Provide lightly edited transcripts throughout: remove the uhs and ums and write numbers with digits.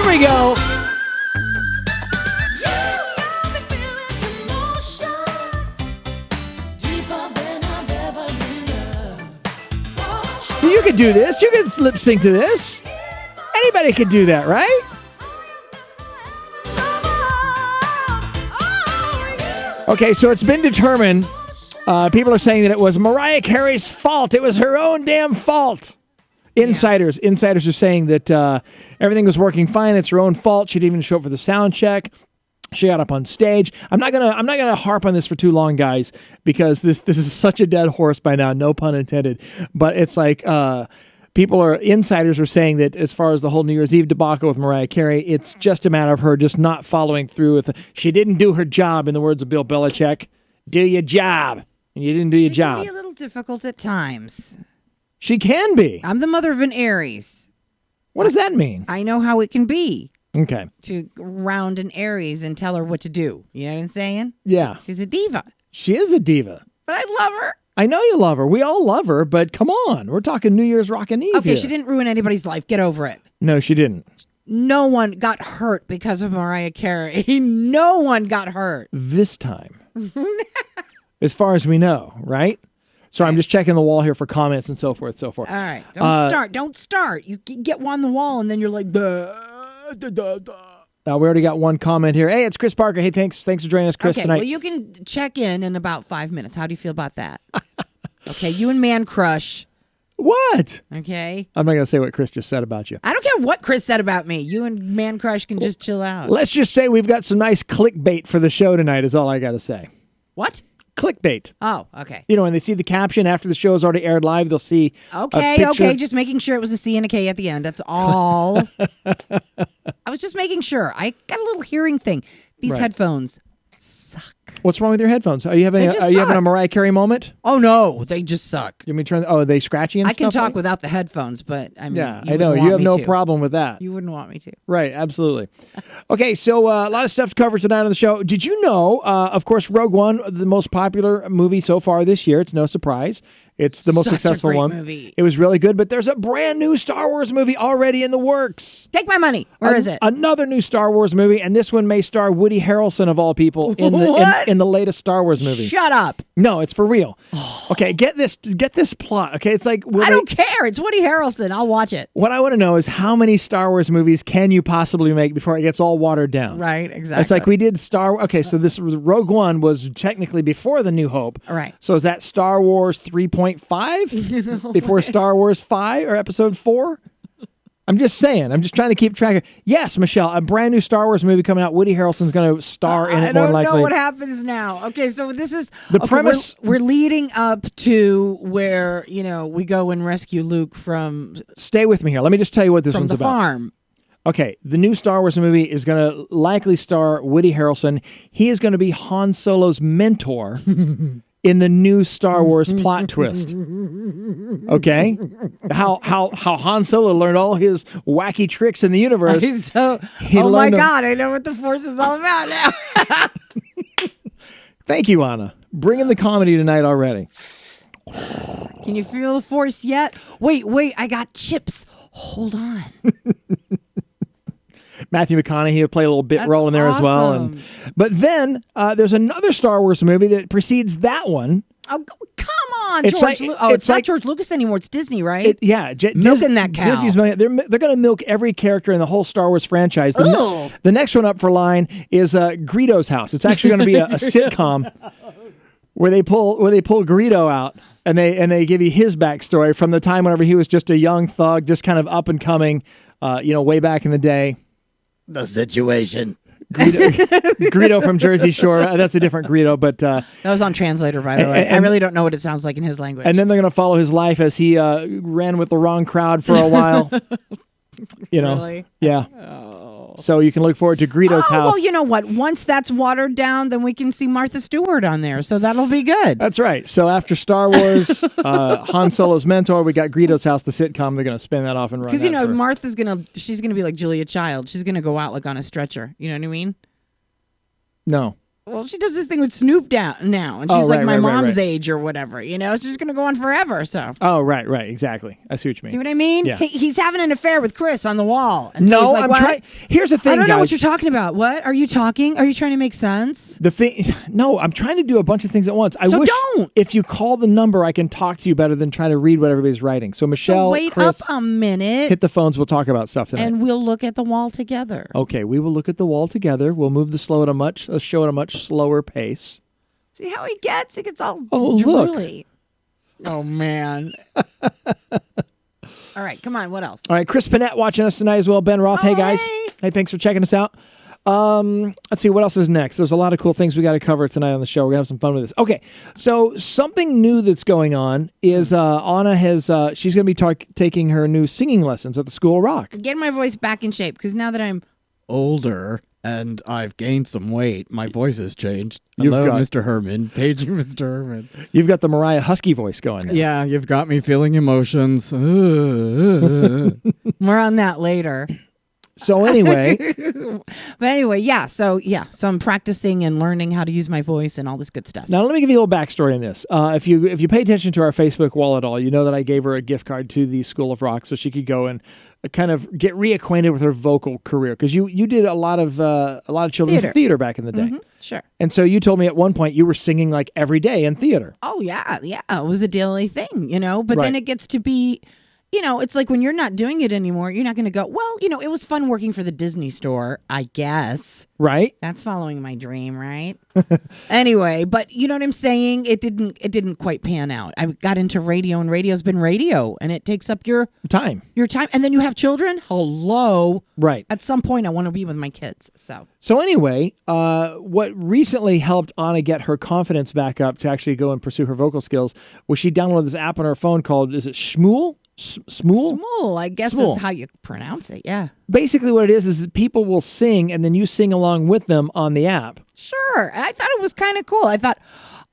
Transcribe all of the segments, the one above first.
we go. So you could do this. You could lip sync to this. Anybody could do that, right? Okay, so it's been determined. People are saying that it was Mariah Carey's fault. It was her own damn fault. Insiders are saying that everything was working fine. It's her own fault. She didn't even show up for the sound check. She got up on stage. I'm not gonna harp on this for too long, guys, because this is such a dead horse by now. No pun intended. But it's like insiders are saying that as far as the whole New Year's Eve debacle with Mariah Carey, it's just a matter of her just not following through with. She didn't do her job, in the words of Bill Belichick. Do your job, and you didn't do your job. She can be a little difficult at times. She can be. I'm the mother of an Aries. What does that mean? I know how it can be. Okay. To round an Aries and tell her what to do. You know what I'm saying? Yeah. She's a diva. She is a diva. But I love her. I know you love her. We all love her, but come on. We're talking New Year's Rockin' Eve Okay, here. she didn't ruin anybody's life. Get over it. No, she didn't. No one got hurt because of Mariah Carey. No one got hurt. This time. As far as we know, right? So I'm just checking the wall here for comments and so forth, so forth. All right. Don't start. You get one on the wall and then you're like, duh, duh, duh, duh. We already got one comment here. Hey, it's Chris Parker. Hey, thanks for joining us, Chris, tonight. Well, you can check in about 5 minutes. How do you feel about that? Okay, you and Man Crush. What? Okay. I'm not going to say what Chris just said about you. I don't care what Chris said about me. You and Man Crush can just chill out. Let's just say we've got some nice clickbait for the show tonight is all I got to say. What? Clickbait. Oh, okay. You know, when they see the caption after the show is already aired live, they'll see Okay, just making sure it was a C and a K at the end. That's all. I was just making sure. I got a little hearing thing. These headphones suck. What's wrong with your headphones? Are you having a Mariah Carey moment? Oh no, they just suck. You mean are they scratchy and stuff? I can talk like? without the headphones, but I mean, yeah, I know you have no problem with that. You wouldn't want me to, right? Absolutely. Okay, so a lot of stuff to cover tonight on the show. Did you know? Of course, Rogue One, the most popular movie so far this year. It's no surprise. It's the most successful one. Movie. It was really good, but there's a brand new Star Wars movie already in the works. Take my money. Where is it? Another new Star Wars movie, and this one may star Woody Harrelson of all people in the latest Star Wars movie. Shut up. No, it's for real. Okay, get this plot. Okay, it's like I don't care. It's Woody Harrelson. I'll watch it. What I want to know is how many Star Wars movies can you possibly make before it gets all watered down? Right, exactly. It's like we did Okay, so this Rogue One was technically before The New Hope. Right. So is that Star Wars 3.5 before Star Wars 5 or Episode 4? I'm just saying. I'm just trying to keep track of. Yes, Michelle, a brand new Star Wars movie coming out. Woody Harrelson's going to star in it more likely. I don't know what happens now. Okay, so this is the premise. We're leading up to where we go and rescue Luke from. Stay with me here. Let me just tell you what this one's about. From the farm. Okay, the new Star Wars movie is going to likely star Woody Harrelson. He is going to be Han Solo's mentor. In the new Star Wars plot twist. Okay? How Han Solo learned all his wacky tricks in the universe. Oh my God, I know what the Force is all about now. Thank you, Anna. Bringing the comedy tonight already. Can you feel the Force yet? Wait, I got chips. hold on. Matthew McConaughey will play a little bit role in there as well. But then there's another Star Wars movie that precedes that one. Oh, come on, George Lucas. It's not George Lucas anymore. It's Disney, right? Milking that cow. Disney's they're going to milk every character in the whole Star Wars franchise. The next one up for line is Greedo's House. It's actually going to be a sitcom where they pull Greedo out and they give you his backstory from the time whenever he was just a young thug, just kind of up and coming, way back in the day. The situation. Greedo from Jersey Shore. That's a different Greedo, but that was on Translator, by the way. I really don't know what it sounds like in his language. And then they're going to follow his life as he ran with the wrong crowd for a while. Really? Yeah. Oh. So you can look forward to Greedo's House. Well, you know what? Once that's watered down, then we can see Martha Stewart on there, so that'll be good. That's right. So after Star Wars, Han Solo's mentor, we got Greedo's House, the sitcom. They're going to spin that off and run. Because Martha's she's gonna be like Julia Child. She's gonna go out like on a stretcher. You know what I mean? No. Well, she does this thing with Snoop down now, and she's like my mom's age or whatever. You know, she's going to go on forever. So. Oh, right, exactly. I see what you mean. See what I mean? Yeah. He's having an affair with Chris on the wall. And No, so he's like, I'm what? trying. Here's the thing, I don't know guys. what you're talking about. What are you talking? Are you trying to make sense? No, I'm trying to do a bunch of things at once. I So wish don't. if you call the number, I can talk to you better than trying to read what everybody's writing. So Michelle, wait Chris, up a minute, hit the phones. We'll talk about stuff tonight. and we'll look at the wall together. Okay, we will look at the wall together. We'll move the show at a much slower pace. See how he gets? He gets all look. drooly. Oh, man. All right, come on. What else? All right, Chris Panette watching us tonight as well. Ben Roth, hey guys. Hey. Hey, thanks for checking us out. Let's see what else is next. There's a lot of cool things we got to cover tonight on the show. We're gonna have some fun with this. Okay, so something new that's going on is Anna has she's gonna be taking her new singing lessons at the School of Rock. Get my voice back in shape because now that I'm older and I've gained some weight, my voice has changed. You've Hello, got- Mr. Herman. Paging Mr. Herman. You've got the Mariah Husky voice going. There. Yeah, you've got me feeling emotions. more on that later. So anyway, But anyway, so I'm practicing and learning how to use my voice and all this good stuff. now let me give you a little backstory on this. If you pay attention to our Facebook wall at all, you know that I gave her a gift card to the School of Rock so she could go and kind of get reacquainted with her vocal career because you did a lot of children's theater back in the day. Mm-hmm. Sure. And so you told me at one point you were singing like every day in theater. Oh yeah, it was a daily thing, you know. But then Right. it gets to be, you know, it's like when you're not doing it anymore, you're not going to go. Well, you know, it was fun working for the Disney store, I guess. Right? That's following my dream, right? Anyway, but you know what I'm saying? It didn't quite pan out. I got into radio, and radio's been radio, and it takes up your Time. time. And then you have children. Hello. Right. At some point, I want to be with my kids. So anyway, what recently helped Anna get her confidence back up to actually go and pursue her vocal skills was she downloaded this app on her phone called, is it Shmool? Smool? Smool, I guess Smool. is how you pronounce it. Yeah. Basically what it is that people will sing and then you sing along with them on the app. Sure. I thought it was kind of cool. I thought,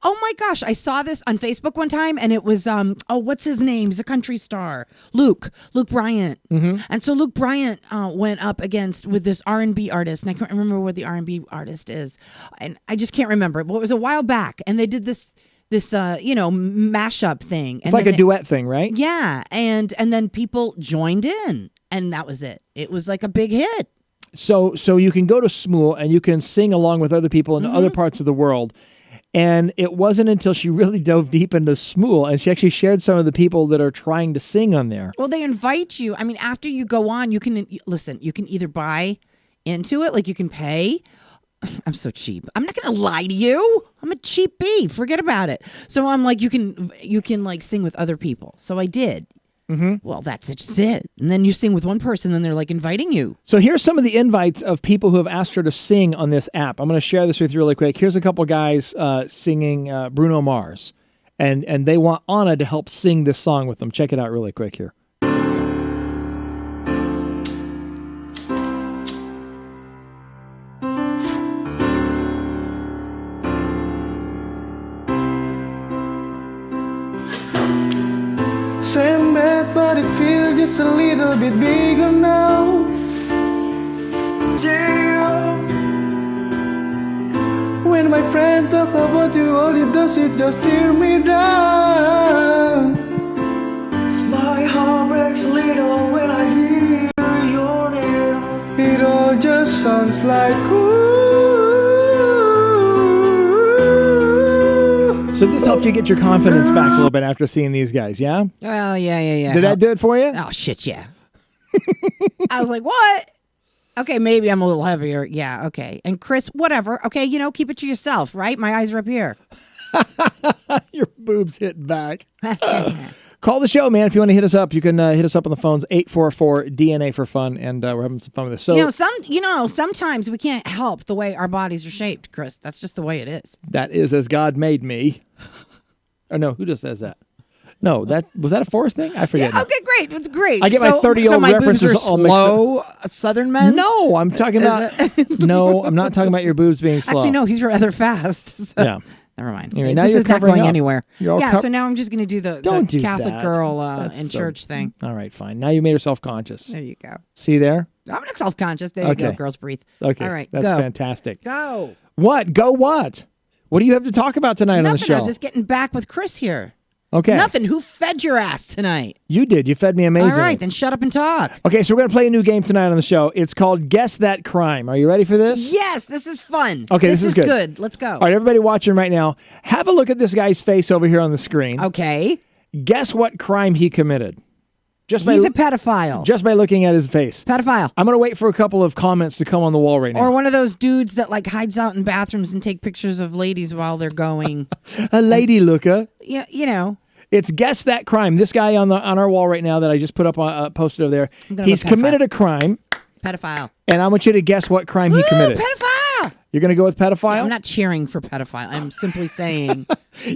oh my gosh, I saw this on Facebook one time and it was, what's his name? He's a country star. Luke Bryant. Mm-hmm. And so Luke Bryant went up with this R&B artist, and I can't remember what the R&B artist is. And I just can't remember. But it was a while back, and they did this mashup thing. It's like a duet thing, right? Yeah. And then people joined in, and that was it. It was like a big hit. So you can go to Smool and you can sing along with other people in other parts of the world. And it wasn't until she really dove deep into Smool and she actually shared some of the people that are trying to sing on there. Well, they invite you. I mean, after you go on, you can either buy into it, like you can pay. I'm so cheap. I'm not going to lie to you. I'm a cheap bee. Forget about it. So I'm like, you can like sing with other people. So I did. Mm-hmm. Well, that's just it. And then you sing with one person, then they're like inviting you. So here's some of the invites of people who have asked her to sing on this app. I'm going to share this with you really quick. Here's a couple guys singing Bruno Mars, and they want Anna to help sing this song with them. Check it out really quick here. Same bed, but it feels just a little bit bigger now. Damn. When my friend talk about you, all it does is just tear me down. My heart breaks a little when I hear your name. It all just sounds like ooh. So this helped you get your confidence back a little bit after seeing these guys, yeah? Well, yeah. Did that do it for you? Oh, shit, yeah. I was like, what? Okay, maybe I'm a little heavier. Yeah, okay. And Chris, whatever. Okay, keep it to yourself, right? My eyes are up here. Your boobs hit back. Call the show, man. If you want to hit us up, you can hit us up on the phones, 844-DNA for fun, and we're having some fun with this. So, sometimes we can't help the way our bodies are shaped, Chris. That's just the way it is. that is as God made me. Or no, who just says that? No, was that a Forrest thing? I forget. Yeah, okay, great. It's great. I get my 30-year-old so my references boobs are all mixed up. slow Southern men? No, I'm talking about. No, I'm not talking about your boobs being slow. Actually, no, he's rather fast. So. Yeah. Never mind. Anyway, now This you're is not covering going up. anywhere. You're all Yeah, cov- so now I'm just going to do the Don't do Catholic that. girl That's in so- church thing. All right, fine. Now you made her self-conscious. There you go. See there? I'm not self-conscious. There you go. Okay. Girls breathe. Okay. All right, That's go. fantastic. Go. What? Go what? What do you have to talk about tonight on the Nothing. show? I was just getting back with Chris here. Okay. Nothing. Who fed your ass tonight? You did. You fed me amazingly. All right, then shut up and talk. Okay, so we're going to play a new game tonight on the show. It's called Guess That Crime. Are you ready for this? Yes, this is fun. Okay, this is is good. Let's go. All right, everybody watching right now, have a look at this guy's face over here on the screen. Okay. Guess what crime he committed. Just by He's a pedophile. just by looking at his face. Pedophile. I'm going to wait for a couple of comments to come on the wall right now. Or one of those dudes that like hides out in bathrooms and take pictures of ladies while they're going. A lady looker. Yeah, you know. It's Guess That Crime. This guy on our wall right now that I just put up posted over there. gonna He's go pedophile. committed a crime, Pedophile. and I want you to guess what crime he Woo, committed. pedophile. You're going to go with pedophile? I'm not cheering for pedophile. I'm simply saying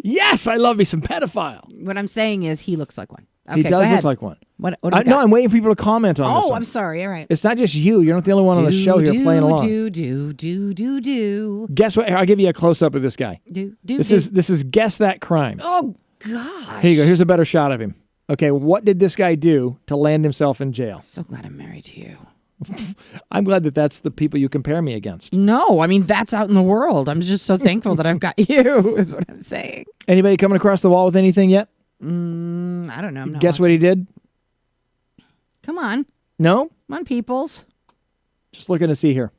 Yes, I love me some pedophile. what I'm saying is he looks like one. Okay, He go does ahead. look like one. What do we No, got? I'm waiting for people to comment on this Oh, one. I'm sorry. All right. It's not just you. You're not the only one on the show here playing along. Do. Guess what? I'll give you a close up of this guy. This is Guess That Crime. Oh gosh. Here you go. Here's a better shot of him. Okay, what did this guy do to land himself in jail? So glad I'm married to you. I'm glad that that's the people you compare me against. No, I mean that's out in the world. I'm just so thankful that I've got you. Is what I'm saying. Anybody coming across the wall with anything yet? I don't know. I'm not Guess what he did? Come on, No? come on, peoples. Just looking to see here.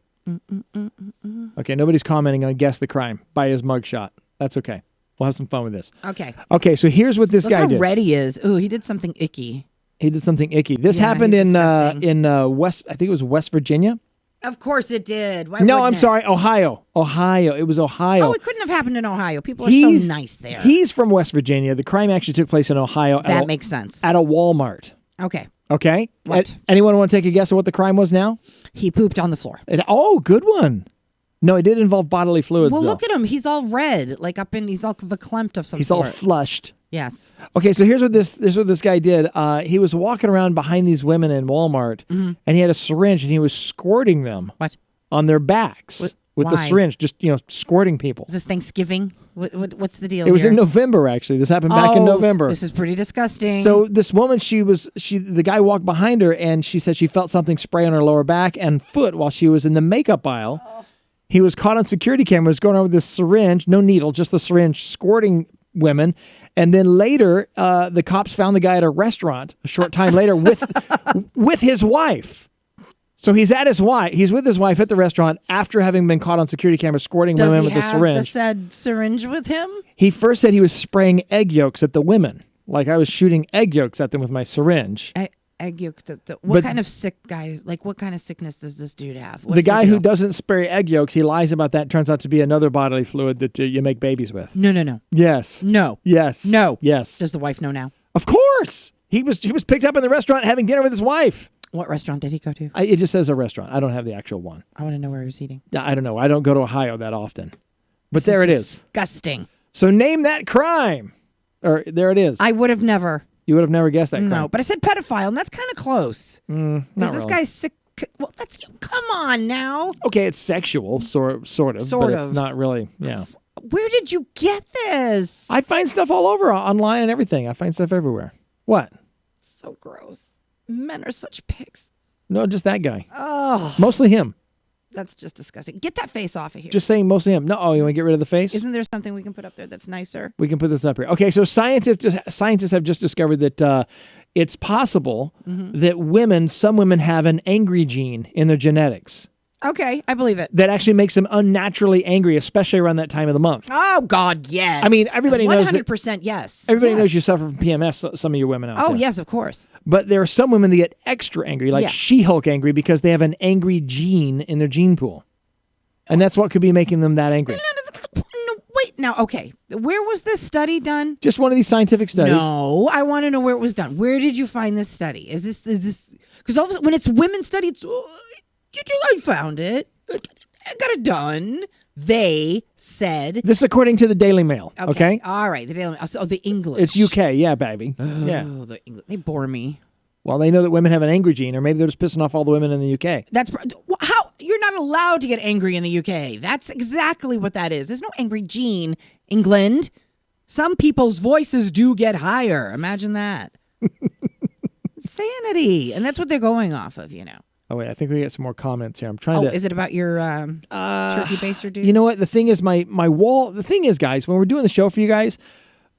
Okay, nobody's commenting on Guess the Crime by his mugshot. That's okay. We'll have some fun with this. Okay. Okay, so here's what this Look guy how did. red he is. Ooh, he did something icky. He did something icky. This Yeah, happened he's in disgusting. West. I think it was West Virginia. Of course it did. Why No, wouldn't I'm it? sorry, Ohio. Ohio. It was Ohio. Oh, it couldn't have happened in Ohio. People are so nice there. He's from West Virginia. The crime actually took place in Ohio. That makes sense. At a Walmart. Okay. Okay. What? Anyone want to take a guess at what the crime was now? He pooped on the floor. Oh, good one. No, it did involve bodily fluids. Well, though. look at him. He's all red, like up in. He's all verklempt of some He's sort. all flushed. Yes. Okay, so here's what this guy did. He was walking around behind these women in Walmart, and he had a syringe, and he was squirting them What? on their backs with the why? syringe, just squirting people. Is this Thanksgiving? What's the deal? It was here? in November, actually. This happened back in November. This is pretty disgusting. So this woman, the guy walked behind her, and she said she felt something spray on her lower back and foot while she was in the makeup aisle. He was caught on security cameras going around with this syringe, no needle, just the syringe, squirting women. And then later, the cops found the guy at a restaurant a short time later with his wife. So he's with his wife at the restaurant after having been caught on security cameras squirting does women he with the have syringe. the said syringe with him? He first said he was spraying egg yolks at the women, like I was shooting egg yolks at them with my syringe. Egg yolk. What But- kind of sick guys? Like what kind of sickness does this dude have? The guy who doesn't spray egg yolks, he lies about that. Turns out to be another bodily fluid that you make babies with. No. Yes. No. Yes. No. Yes. Does the wife know now? Of course. He was picked up in the restaurant having dinner with his wife. What restaurant did he go to? It just says a restaurant. I don't have the actual one. I want to know where he was eating. I don't know. I don't go to Ohio that often. But there it is. Disgusting. So name that crime. Or there it is. I would have never. You would have never guessed that crime. No, but I said pedophile, and that's kind of close. Not Because this really. guy's sick. Well, that's come on now. Okay, it's sexual, sort of. Sort but it's of. not really. Yeah. Where did you get this? I find stuff all over online and everything. I find stuff everywhere. What? So gross. Men are such pigs. No, just that guy. Oh, Mostly him. that's just disgusting. Get that face off of here. Just saying mostly him. No, you want to get rid of the face? Isn't there something we can put up there that's nicer? We can put this up here. Okay, so scientists have just discovered that it's possible that some women have an angry gene in their genetics Okay, I believe it. that actually makes them unnaturally angry, especially around that time of the month. Oh God, yes. I mean, everybody knows that- 100%. Yes. Everybody Yes. knows you suffer from PMS, some of you women out Oh there. yes, of course. But there are some women that get extra angry, like Yeah. She-Hulk angry, because they have an angry gene in their gene pool. And that's what could be making them that angry. No, wait. Now, okay. Where was this study done? Just one of these scientific studies. No, I want to know where it was done. Where did you find this study? Is this because all of a sudden, when it's women study, it's I found it. I got it done. They said. This is according to the Daily Mail, okay? All right. The Daily Mail. Oh, the English. It's UK, yeah, baby. Yeah. Oh, the English. They bore me. Well, they know that women have an angry gene, or maybe they're just pissing off all the women in the UK. That's how you're you're not allowed to get angry in the UK. That's exactly what that is. There's no angry gene, England. Some people's voices do get higher. Imagine that. Sanity. And that's what they're going off of, Oh, wait, I think we get some more comments here. I'm trying to... is it about your turkey baster, dude? You know what? The thing is, my wall... The thing is, guys, when we're doing the show for you guys,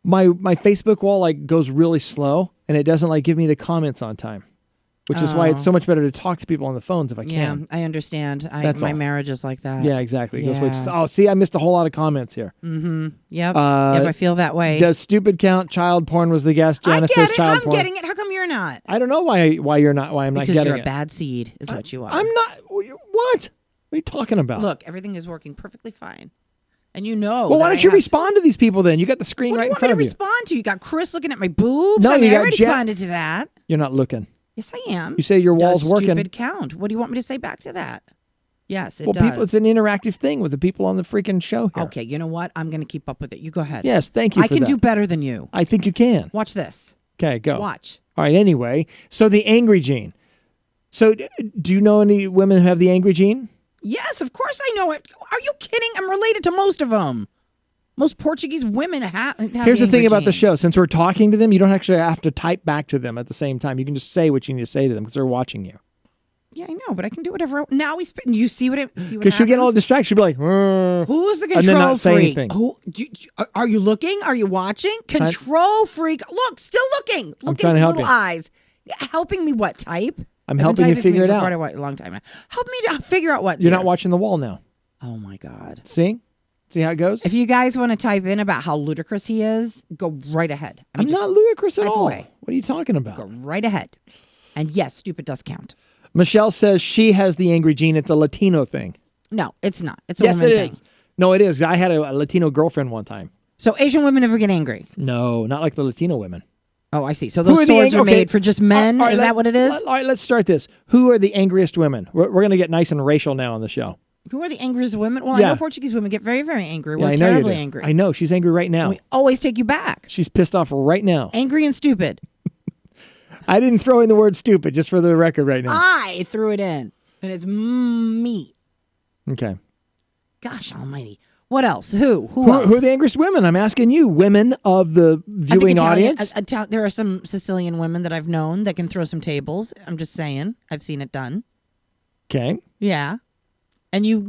my Facebook wall like goes really slow, and it doesn't like give me the comments on time, which is why it's so much better to talk to people on the phones if I can. I understand. That's my all. marriage is like that. Yeah, exactly. It goes way too Yeah. slow. Oh, see, I missed a whole lot of comments here. Mm-hmm. Yep. I feel that way. Does stupid count? Child porn was the guest. I Janice get says it. child I'm porn. getting it. How come you're not? I don't know why you're not. Why I'm not Because getting you're a it. bad seed is what you are. I'm not. What? What are you talking about? Look, everything is working perfectly fine. And you know. Well, why that don't you respond to these people then? You got the screen What right do you in want me front to of you. respond to? You got Chris looking at my boobs? No, I you mean, I got already Jet- responded to that. You're not looking. Yes, I am. You say your wall's Does working. Stupid count. What do you want me to say back to that? Yes, it Well, does. people, it's an interactive thing with the people on the freaking show here. Okay, you know what? I'm going to keep up with it. You go ahead. Yes, thank you I for can that. do better than you. I think you can. Watch this. Okay, go. Watch. All right, anyway. So the angry gene. So do you know any women who have the angry gene? Yes, of course I know it. Are you kidding? I'm related to most of them. Most Portuguese women have Here's the thing angry about the gene. show. Since we're talking to them, you don't actually have to type back to them at the same time. You can just say what you need to say to them because they're watching you. Yeah, I know, but I can do whatever. Now you see what Because she'll get all distracted. She'll be like, Who's the and control then not say freak? anything. Are you looking? Are you watching? Control freak. Look, still looking. Looking trying to with help little you. eyes. Helping me what? Type? I'm I've been helping you typing figure for it out. quite a long time now. Help me to figure out what. You're dear. not watching the wall now. Oh my God. See? See how it goes? If you guys want to type in about how ludicrous he is, go right ahead. I'm not ludicrous at type all. away. What are you talking about? Go right ahead. And yes, stupid does count. Michelle says she has the angry gene. It's a Latino thing. No, it's not. It's a Yes, woman it thing. is. No, it is. I had a Latino girlfriend one time. So Asian women never get angry. No, not like the Latino women. Oh, I see. So Who those are the swords ang- are okay. made for just men? All right, Is that what it is? All right, let's start this. Who are the angriest women? We're going to get nice and racial now on the show. Who are the angriest women? Well, Yeah. I know Portuguese women get very, very angry. Yeah, We're I know you terribly do. angry. I know. She's angry right now. We always take you back. She's pissed off right now. Angry and stupid. I didn't throw in the word stupid, just for the record right now. I threw it in. And it's me. Okay. Gosh almighty. What else? Who Who else? are the angriest women? I'm asking you, women of the I think viewing audience. There are some Sicilian women that I've known that can throw some tables. I'm just saying. I've seen it done. Okay. Yeah. And you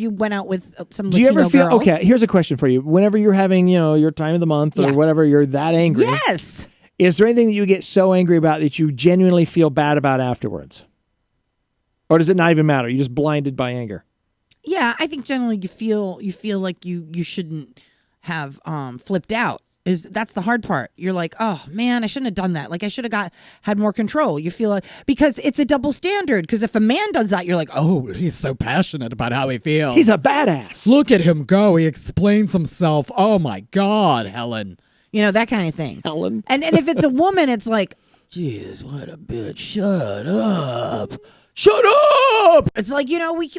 went out with some Do you Latino ever feel girls. okay? Here's a question for you. Whenever you're having, your time of the month or Yeah. whatever, you're that angry. Yes. Is there anything that you get so angry about that you genuinely feel bad about afterwards? Or does it not even matter? You're just blinded by anger. Yeah, I think generally you feel like you shouldn't have flipped out. That's the hard part. You're like, oh man, I shouldn't have done that. Like I should have had more control. You feel like because it's a double standard. Because if a man does that, you're like, oh, He's so passionate about how he feels. He's a badass. Look at him go. He explains himself. Oh my God, Helen. that kind of thing. Helen. And if it's a woman, it's like, Jeez, what a bitch. Shut up. Shut up. it's like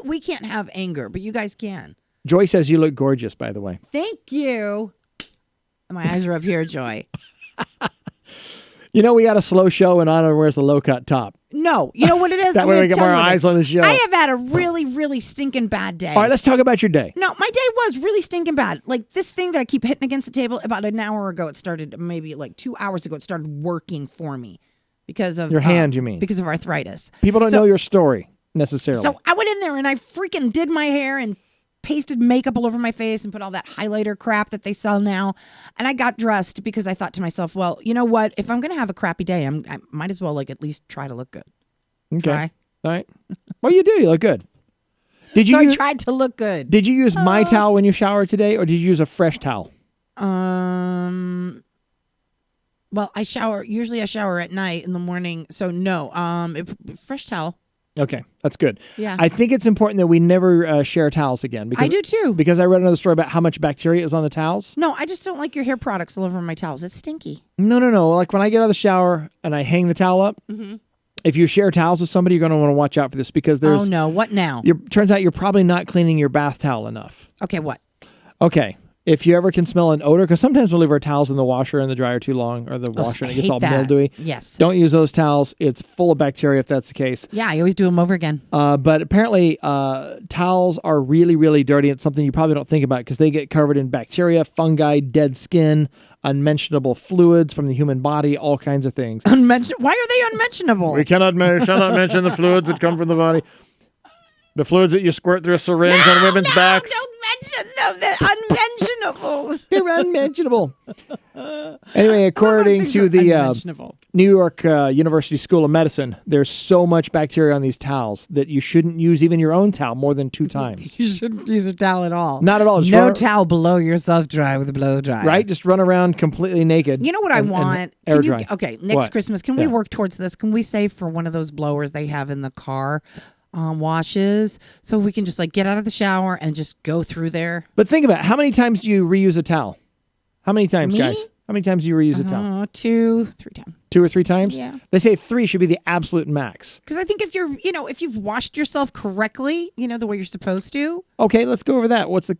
we can't have anger, but you guys can. Joy says you look gorgeous, by the way. Thank you. My eyes are up here, Joy. We got a slow show and Anna wears the low-cut top. No, you know what it is? That I'm way gonna we get tell more you what it eyes is. on the show. I have had a really, really stinking bad day. All right, let's talk about your day. No, my day was really stinking bad. Like this thing that I keep hitting against the table, about an hour ago, it started, maybe like 2 hours ago, it started working for me because of Your hand, you mean? Because of arthritis. People don't So- know your story necessarily. So I went in there and I freaking did my hair and pasted makeup all over my face and put all that highlighter crap that they sell now. And I got dressed because I thought to myself, well, you know what? If I'm going to have a crappy day, I might as well at least try to look good. okay. Try. All right. Well, you do. You look good. Did you So use, I tried to look good. Did you use my towel when you showered today, or did you use a fresh towel? Well, usually I shower at night in the morning. So no, fresh towel. Okay, that's good. Yeah. I think it's important that we never share towels again. Because, I do too. Because I read another story about how much bacteria is on the towels. No, I just don't like your hair products all over my towels. It's stinky. No. Like when I get out of the shower and I hang the towel up, if you share towels with somebody, you're going to want to watch out for this because there's. Oh no, what now? Turns out you're probably not cleaning your bath towel enough. Okay, what? Okay. If you ever can smell an odor, because sometimes we'll leave our towels in the washer and the dryer too long, or the washer and it gets hate all that. mildewy. Yes. Don't use those towels. It's full of bacteria if that's the case. Yeah, I always do them over again. But apparently, towels are really, really dirty. It's something you probably don't think about because they get covered in bacteria, fungi, dead skin, unmentionable fluids from the human body, all kinds of things. Why are they unmentionable? We shall not mention the fluids that come from the body. The fluids that you squirt through a syringe on women's backs. Don't mention them. They're unmentionables. They're unmentionable. Anyway, according to the New York University School of Medicine, there's so much bacteria on these towels that you shouldn't use even your own towel more than 2 times. You shouldn't use a towel at all. Not at all. Just No towel below yourself dry with a blow dryer. Right? Just run around completely naked. You know what I want? Air Can you, dry. okay, next What? Christmas, can we work towards this? Can we save for one of those blowers they have in the car washes so we can just like get out of the shower and just go through there? But think about it. How many times do you reuse a towel? How many times, Me? guys? How many times do you reuse a towel? 2, 3 times. 2 or 3 times? Yeah. They say 3 should be the absolute max. Because I think if you're, if you've washed yourself correctly, the way you're supposed to. Okay, let's go over that. What's the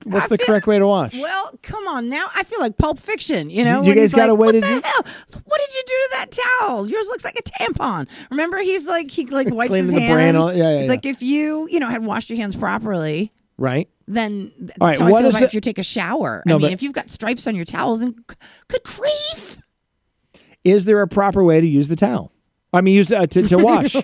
correct way to wash? Well, come on now. I feel like Pulp Fiction, You when guys he's got a like, way what to the do- hell? What did you do to that towel? Yours looks like a tampon. Remember, he wipes Cleaning his the hand. brain, yeah, He's yeah. like, if you, had washed your hands properly, Right? then that's All right, how I what feel is about the- if you take a shower. No, I mean, but- if you've got stripes on your towels, and good grief. Is there a proper way to use the towel? I mean, use to wash.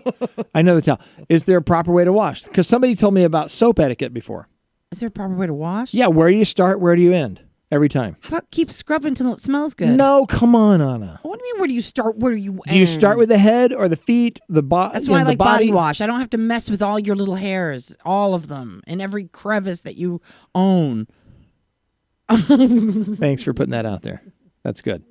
I know the towel. Is there a proper way to wash? Because somebody told me about soap etiquette before. Is there a proper way to wash? Yeah, where do you start? Where do you end? Every time. How about keep scrubbing until it smells good? No, come on, Anna. What do you mean, where do you start? Where do you end? Do you start with the head or the feet, the body? That's why I like body wash. I don't have to mess with all your little hairs, all of them, and every crevice that you own. Thanks for putting that out there. That's good.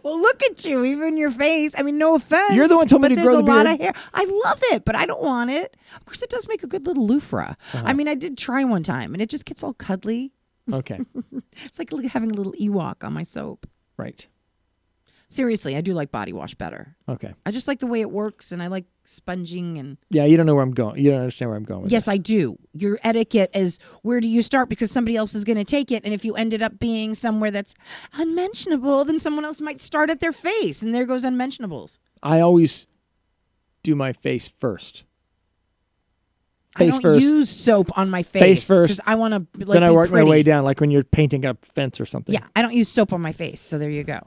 Well, look at you, even your face. I mean, no offense. You're the one who told me but to grow the there's a lot beard. of hair. I love it, but I don't want it. Of course, it does make a good little loofah. I mean, I did try one time, and it just gets all cuddly. Okay. It's like having a little Ewok on my soap. Right. Seriously, I do like body wash better. Okay. I just like the way it works, and I like sponging and. Yeah, you don't know where I'm going. You don't understand where I'm going with Yes, this. I do. Your etiquette is where do you start because somebody else is going to take it. And if you ended up being somewhere that's unmentionable, then someone else might start at their face. And there goes unmentionables. I always do my face first. I Face don't first. use soap on my face. Face first. Because I want to Then I be work pretty. my way down, like when you're painting a fence or something. Yeah, I don't use soap on my face. So there you go.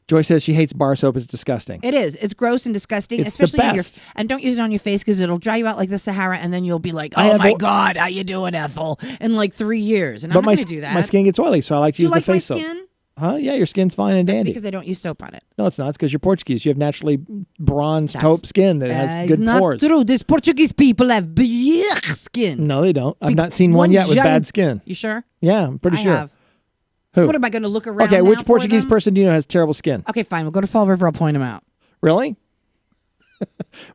Joy says she hates bar soap. It's disgusting. It is. It's gross and disgusting, It's the especially when best. and don't use it on your face because it'll dry you out like the Sahara, and then you'll be like, I "Oh have my o- God, how you doing, Ethel?" In like 3 years, and But I'm not going to do that. my skin gets oily, so I like to do you use like the my face soap. skin? Huh? Yeah, your skin's fine and That's dandy. because I don't use soap on it. No, it's not. It's because you're Portuguese. You have naturally bronzed taupe skin that has good not pores. true. These Portuguese people have blech skin. No, they don't. I've Big- not seen one yet with bad giant- skin. You sure? Yeah, I'm pretty I sure. have. Who? What am I going to look around? Okay, now which for Portuguese them? person do you know has terrible skin? Okay, fine. We'll go to Fall River. I'll point them out. Really?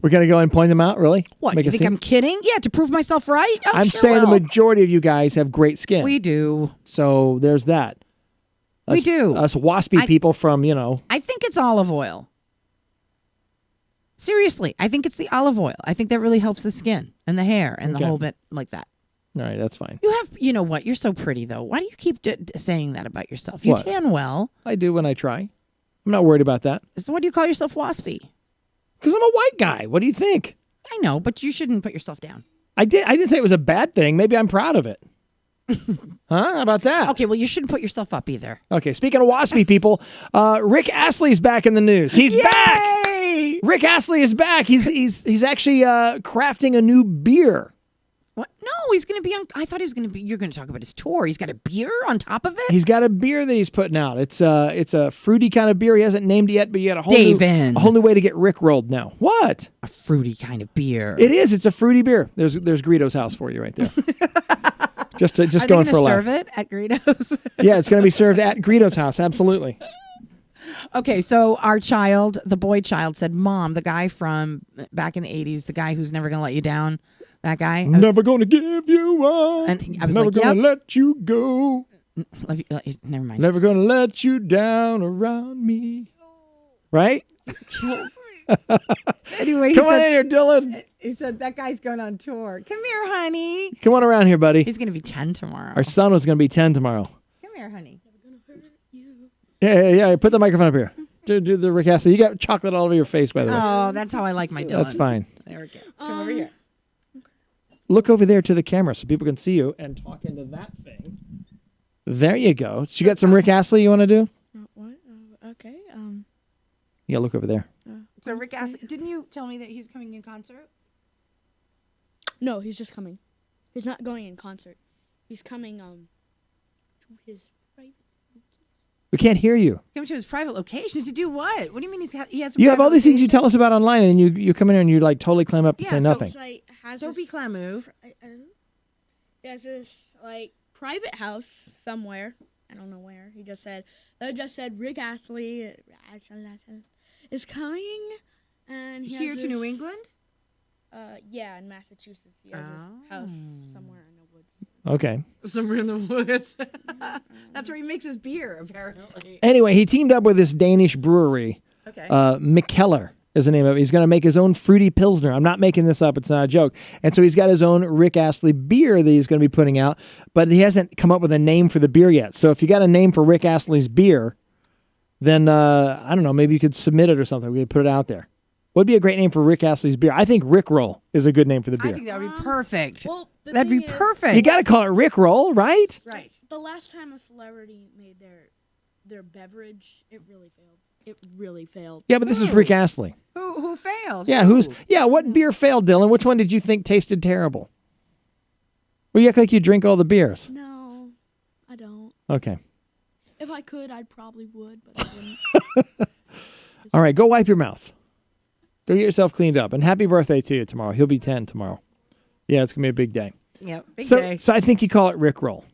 We're going to go and point them out? Really? What? Make You a think scene? I'm kidding? Yeah, to prove myself right? Oh, I'm sure saying the will. majority of you guys have great skin. We do. So there's that. We do. Us waspy people from, I think it's olive oil. Seriously, I think it's the olive oil. I think that really helps the skin and the hair and Okay. the whole bit like that. All right, that's fine. You know what? You're so pretty, though. Why do you keep saying that about yourself? You What? tan well. I do when I try. I'm not worried about that. So why do you call yourself waspy? Because I'm a white guy. What do you think? I know, but you shouldn't put yourself down. I didn't say it was a bad thing. Maybe I'm proud of it. Huh? How about that? Okay, well, you shouldn't put yourself up either. Okay, speaking of waspy people, Rick Astley's back in the news. He's back. Yay! Rick Astley is back. He's actually crafting a new beer. What? No, he's going to be on. I thought he was going to be. You're going to talk about his tour. He's got a beer on top of it. He's got a beer that he's putting out. It's a fruity kind of beer. He hasn't named it yet, but you got a Davin. whole new way to get Rick rolled now. What? A fruity kind of beer. It is. It's a fruity beer. There's Greedo's house for you right there. just Are going they for a going to laugh. serve it at Greedo's? Yeah, it's going to be served at Greedo's house. Absolutely. Okay, so our child, the boy child, said, "Mom, the guy from back in the '80s, the guy who's never going to let you down, that guy." Never gonna give you up. And I was never like, gonna "Yep." let you go. Never mind. Never gonna let you down around me. Right? Anyway, he Come on in said, here, Dylan. he said that guy's going on tour. Come here, honey. Come on around here, buddy. He's going to be 10 tomorrow. Our son was gonna be 10 tomorrow. Come here, honey. Yeah. Put the microphone up here. Do the Rick Astley. You got chocolate all over your face, by the way. Oh, that's how I like my Dylan. That's fine. There we go. Come over here. Look over there to the camera so people can see you and talk into that thing. There you go. So you got some Rick Astley you want to do? What? Okay. Yeah, look over there. So Rick Astley, didn't you tell me that he's coming in concert? No, he's just coming. He's not going in concert. He's coming to his private. We can't hear you. Coming to his private location to do what? What do you mean he has? You have all these things you tell us about online, and then you come in here and you like totally clam up and Yeah, say so- nothing. It's like has Don't be this, clamu. he has this like private house somewhere. I don't know where. He just said Rick Astley is coming, and he Here has to New this- England? Yeah, in Massachusetts. He has this house somewhere in the woods. Okay. Somewhere in the woods. That's where he makes his beer, apparently. Anyway, he teamed up with this Danish brewery. Okay. Mikkeller is the name of it. He's going to make his own fruity Pilsner. I'm not making this up. It's not a joke. And so he's got his own Rick Astley beer that he's going to be putting out, but he hasn't come up with a name for the beer yet. So if you got a name for Rick Astley's beer, then, I don't know, maybe you could submit it or something. We could put it out there. What would be a great name for Rick Astley's beer? I think Rick Roll is a good name for the I beer. think that would be perfect. Well, the That'd be thing is, perfect. You got to call it Rick Roll, right? Right. The last time a celebrity made their beverage, it really failed. It really failed. Yeah, but this is Rick Astley. Who failed? Yeah, what beer failed, Dylan? Which one did you think tasted terrible? Well, you act like you drink all the beers. No, I don't. Okay. If I could, I probably would, but I wouldn't. All right, go wipe your mouth. Go get yourself cleaned up. And happy birthday to you tomorrow. He'll be 10 tomorrow. Yeah, it's going to be a big day. Yeah, big day. So I think you call it Rick Roll.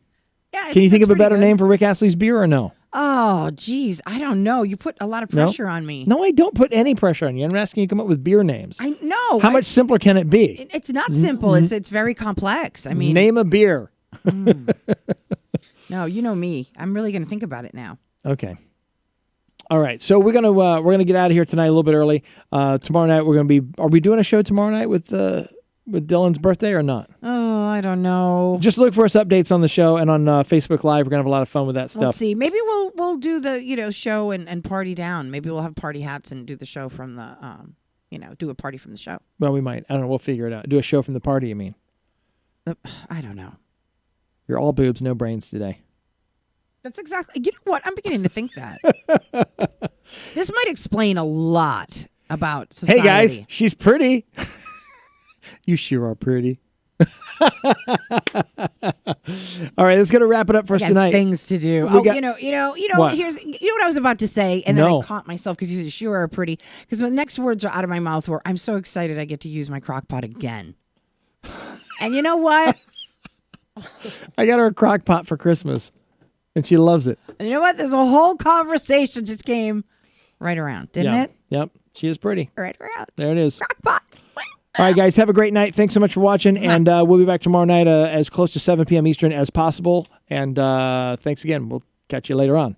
Yeah, I Can you think of a that's better pretty name good. for Rick Astley's beer or no? Oh, geez. I don't know. You put a lot of pressure on me. No, I don't put any pressure on you. I'm asking you to come up with beer names. I know. How much simpler can it be? It's not simple. It's very complex. I mean, Name a beer. no, you know me. I'm really going to think about it now. Okay. All right. So we're gonna get out of here tonight a little bit early. Tomorrow night we're gonna be. Are we doing a show tomorrow night with Dylan's birthday or not? Oh, I don't know. Just look for us updates on the show and on Facebook Live. We're gonna have a lot of fun with that stuff. We'll see. Maybe we'll do the show and party down. Maybe we'll have party hats and do the show from the do a party from the show. Well, we might. I don't know. We'll figure it out. Do a show from the party. You mean? I don't know. You're all boobs, no brains today. That's exactly. You know what? I'm beginning to think that. This might explain a lot about society. Hey guys, she's pretty. You sure are pretty. All right, that's gonna wrap it up for us I got tonight. things to do. We got- you know. What? Here's what I was about to say, and then No. I caught myself because you said sure are pretty. Because the next words are out of my mouth were, "I'm so excited I get to use my crock pot again." And you know what? I got her a crock pot for Christmas, and she loves it. And you know what? There's a whole conversation just came right around, didn't Yeah. it? Yep. She is pretty. Right around. There it is. Crock pot. All right, guys, have a great night. Thanks so much for watching, and we'll be back tomorrow night as close to 7 p.m. Eastern as possible. And thanks again. We'll catch you later on.